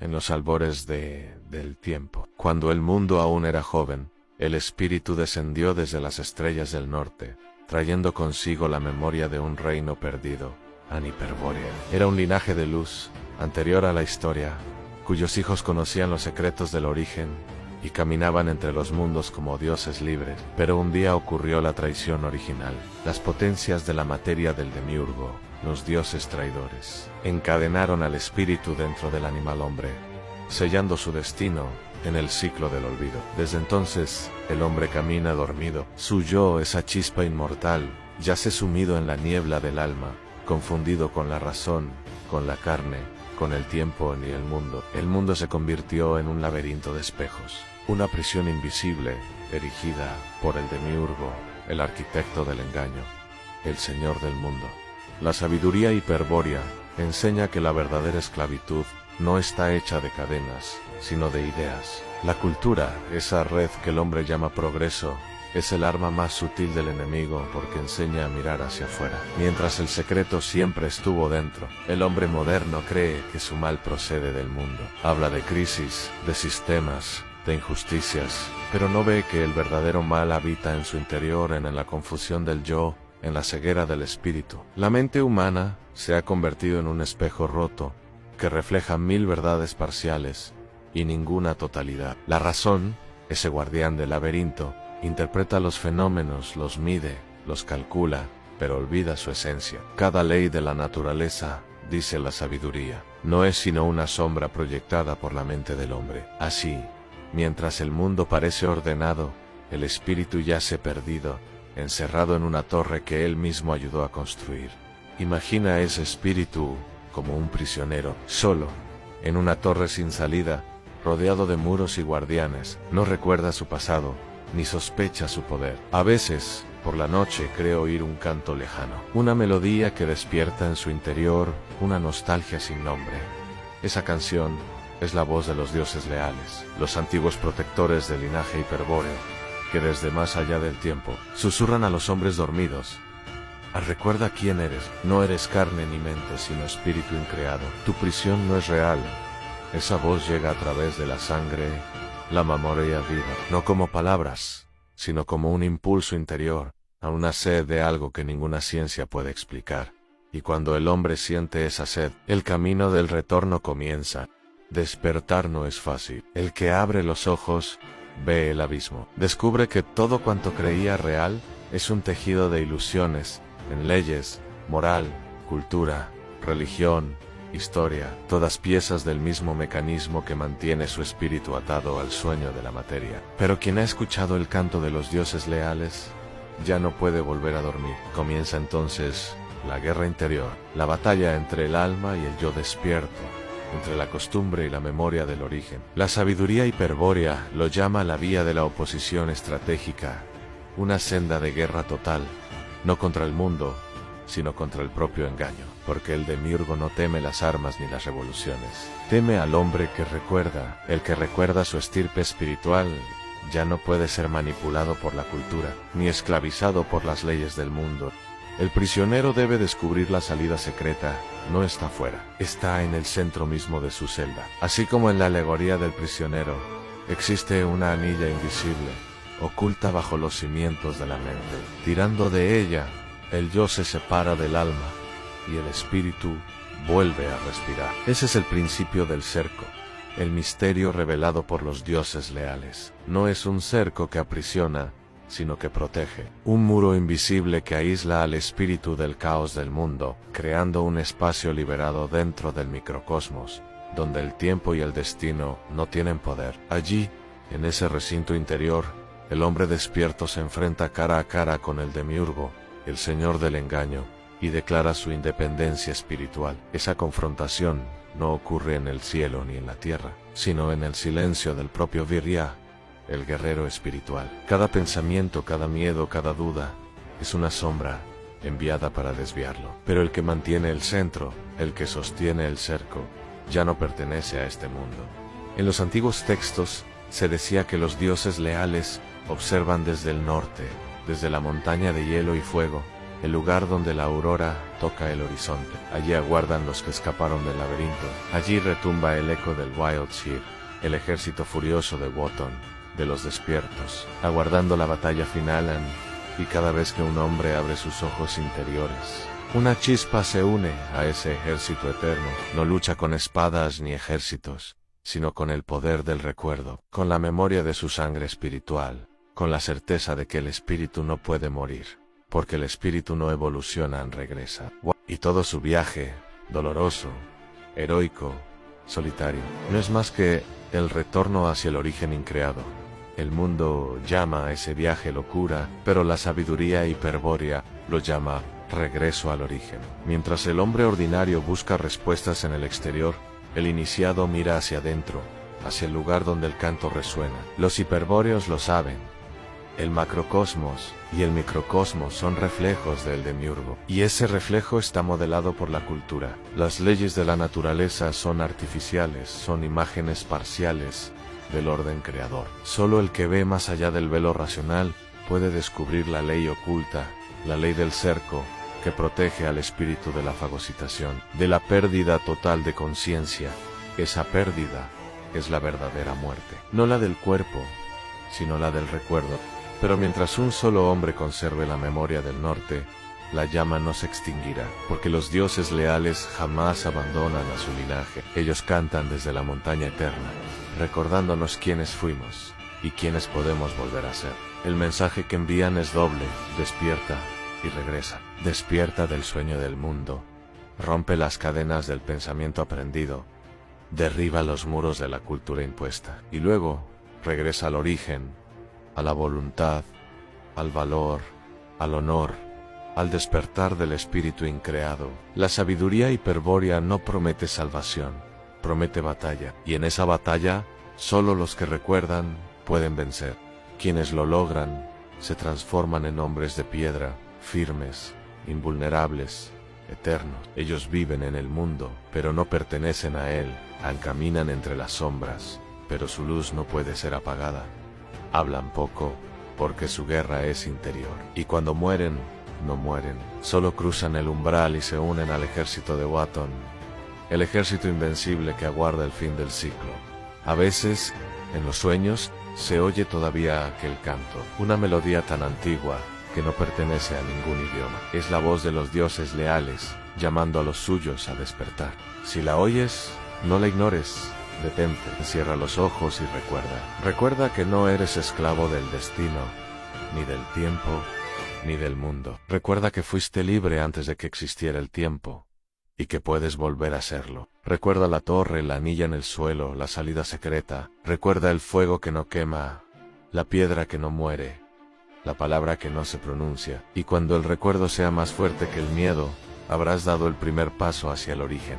en los albores del tiempo. Cuando el mundo aún era joven, el espíritu descendió desde las estrellas del norte, trayendo consigo la memoria de un reino perdido, Aniperbórea. Era un linaje de luz, anterior a la historia, cuyos hijos conocían los secretos del origen y caminaban entre los mundos como dioses libres. Pero un día ocurrió la traición original. Las potencias de la materia del demiurgo, los dioses traidores, encadenaron al espíritu dentro del animal hombre, sellando su destino en el ciclo del olvido. Desde entonces, el hombre camina dormido. Su yo, esa chispa inmortal, yace sumido en la niebla del alma, confundido con la razón, con la carne, con el tiempo y el mundo. El mundo se convirtió en un laberinto de espejos, una prisión invisible, erigida por el demiurgo, el arquitecto del engaño, el señor del mundo. La sabiduría hiperbórea enseña que la verdadera esclavitud no está hecha de cadenas, sino de ideas. La cultura, esa red que el hombre llama progreso, es el arma más sutil del enemigo porque enseña a mirar hacia afuera, mientras el secreto siempre estuvo dentro. El hombre moderno cree que su mal procede del mundo. Habla de crisis, de sistemas, de injusticias, pero no ve que el verdadero mal habita en su interior, en la confusión del yo, en la ceguera del espíritu. La mente humana se ha convertido en un espejo roto que refleja 1000 verdades parciales y ninguna totalidad. La razón, ese guardián del laberinto, interpreta los fenómenos, los mide, los calcula, pero olvida su esencia. Cada ley de la naturaleza, dice la sabiduría, no es sino una sombra proyectada por la mente del hombre. Así, mientras el mundo parece ordenado, el espíritu yace perdido, encerrado en una torre que él mismo ayudó a construir. Imagina ese espíritu como un prisionero, solo, en una torre sin salida, rodeado de muros y guardianes. No recuerda su pasado, ni sospecha su poder. A veces, por la noche, cree oír un canto lejano, una melodía que despierta en su interior una nostalgia sin nombre. Esa canción es la voz de los dioses leales, los antiguos protectores del linaje hiperbóreo, que desde más allá del tiempo susurran a los hombres dormidos. Recuerda quién eres. No eres carne ni mente, sino espíritu increado. Tu prisión no es real. Esa voz llega a través de la sangre, la memoria viva, no como palabras, sino como un impulso interior, a una sed de algo que ninguna ciencia puede explicar. Y cuando el hombre siente esa sed, el camino del retorno comienza. Despertar no es fácil. El que abre los ojos ve el abismo. Descubre que todo cuanto creía real es un tejido de ilusiones, en leyes, moral, cultura, religión, historia, todas piezas del mismo mecanismo que mantiene su espíritu atado al sueño de la materia. Pero quien ha escuchado el canto de los dioses leales, ya no puede volver a dormir. Comienza entonces la guerra interior, la batalla entre el alma y el yo despierto, entre la costumbre y la memoria del origen. La sabiduría hiperbórea lo llama la vía de la oposición estratégica, una senda de guerra total, no contra el mundo, sino contra el propio engaño, porque el demiurgo no teme las armas ni las revoluciones. Teme al hombre que recuerda. El que recuerda su estirpe espiritual ya no puede ser manipulado por la cultura, ni esclavizado por las leyes del mundo. El prisionero debe descubrir la salida secreta. No está fuera, está en el centro mismo de su celda. Así como en la alegoría del prisionero, existe una anilla invisible, oculta bajo los cimientos de la mente. Tirando de ella, el yo se separa del alma, y el espíritu vuelve a respirar. Ese es el principio del cerco, el misterio revelado por los dioses leales. No es un cerco que aprisiona, sino que protege. Un muro invisible que aísla al espíritu del caos del mundo, creando un espacio liberado dentro del microcosmos, donde el tiempo y el destino no tienen poder. Allí, en ese recinto interior, el hombre despierto se enfrenta cara a cara con el demiurgo, el señor del engaño, y declara su independencia espiritual. Esa confrontación no ocurre en el cielo ni en la tierra, sino en el silencio del propio Virya, el guerrero espiritual. Cada pensamiento, cada miedo, cada duda, es una sombra enviada para desviarlo. Pero el que mantiene el centro, el que sostiene el cerco, ya no pertenece a este mundo. En los antiguos textos se decía que los dioses leales observan desde el norte, desde la montaña de hielo y fuego, el lugar donde la aurora toca el horizonte. Allí aguardan los que escaparon del laberinto. Allí retumba el eco del Wild Sheep, el ejército furioso de Wotan, de los despiertos, aguardando la batalla final. Y cada vez que un hombre abre sus ojos interiores, una chispa se une a ese ejército eterno. No lucha con espadas ni ejércitos, sino con el poder del recuerdo, con la memoria de su sangre espiritual, con la certeza de que el espíritu no puede morir, porque el espíritu no evoluciona, regresa. Y todo su viaje, doloroso, heroico, solitario, no es más que el retorno hacia el origen increado. El mundo llama a ese viaje locura, pero la sabiduría hiperbórea lo llama regreso al origen. Mientras el hombre ordinario busca respuestas en el exterior, el iniciado mira hacia adentro, hacia el lugar donde el canto resuena. Los hiperbóreos lo saben. El macrocosmos y el microcosmos son reflejos del demiurgo, y ese reflejo está modelado por la cultura. Las leyes de la naturaleza son artificiales, son imágenes parciales del orden creador. Solo el que ve más allá del velo racional puede descubrir la ley oculta, la ley del cerco, que protege al espíritu de la fagocitación, de la pérdida total de conciencia. Esa pérdida es la verdadera muerte, no la del cuerpo, sino la del recuerdo. Pero mientras un solo hombre conserve la memoria del norte, la llama no se extinguirá, porque los dioses leales jamás abandonan a su linaje. Ellos cantan desde la montaña eterna, recordándonos quiénes fuimos y quiénes podemos volver a ser. El mensaje que envían es doble: despierta y regresa. Despierta del sueño del mundo, rompe las cadenas del pensamiento aprendido, derriba los muros de la cultura impuesta, y luego regresa al origen, a la voluntad, al valor, al honor, al despertar del espíritu increado. La sabiduría hiperbórea no promete salvación, promete batalla, y en esa batalla solo los que recuerdan pueden vencer. Quienes lo logran se transforman en hombres de piedra, firmes, invulnerables, eternos. Ellos viven en el mundo, pero no pertenecen a él. Caminan entre las sombras, pero su luz no puede ser apagada. Hablan poco, porque su guerra es interior. Y cuando mueren, no mueren. Solo cruzan el umbral y se unen al ejército de Wotan, el ejército invencible que aguarda el fin del ciclo. A veces, en los sueños, se oye todavía aquel canto, una melodía tan antigua que no pertenece a ningún idioma. Es la voz de los dioses leales, llamando a los suyos a despertar. Si la oyes, no la ignores, detente, cierra los ojos y recuerda. Recuerda que no eres esclavo del destino, ni del tiempo, ni del mundo. Recuerda que fuiste libre antes de que existiera el tiempo, y que puedes volver a serlo. Recuerda la torre, la anilla en el suelo, la salida secreta. Recuerda el fuego que no quema, la piedra que no muere, la palabra que no se pronuncia. Y cuando el recuerdo sea más fuerte que el miedo, habrás dado el primer paso hacia el origen.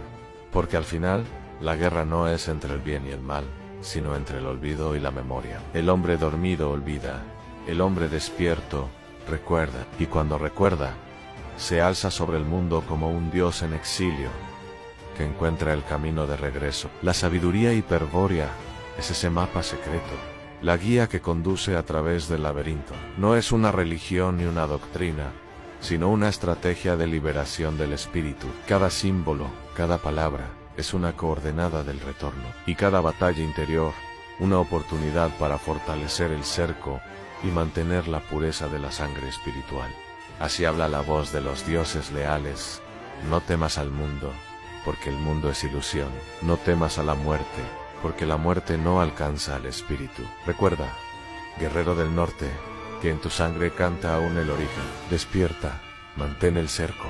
Porque al final, la guerra no es entre el bien y el mal, sino entre el olvido y la memoria. El hombre dormido olvida, el hombre despierto recuerda, y cuando recuerda, se alza sobre el mundo como un dios en exilio, que encuentra el camino de regreso. La sabiduría hiperbórea es ese mapa secreto, la guía que conduce a través del laberinto. No es una religión ni una doctrina, sino una estrategia de liberación del espíritu. Cada símbolo, cada palabra, es una coordenada del retorno, y cada batalla interior, una oportunidad para fortalecer el cerco y mantener la pureza de la sangre espiritual. Así habla la voz de los dioses leales: no temas al mundo, porque el mundo es ilusión. No temas a la muerte, porque la muerte no alcanza al espíritu. Recuerda, guerrero del norte, que en tu sangre canta aún el origen. Despierta, mantén el cerco,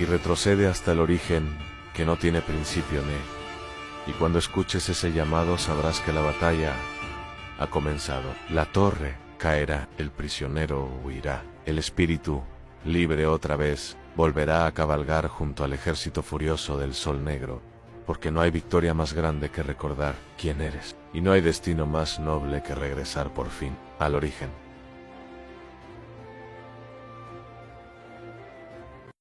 y retrocede hasta el origen que no tiene principio ni. Y cuando escuches ese llamado sabrás que la batalla ha comenzado. La torre caerá, el prisionero huirá. El espíritu, libre otra vez, volverá a cabalgar junto al ejército furioso del sol negro, porque no hay victoria más grande que recordar quién eres, y no hay destino más noble que regresar por fin al origen.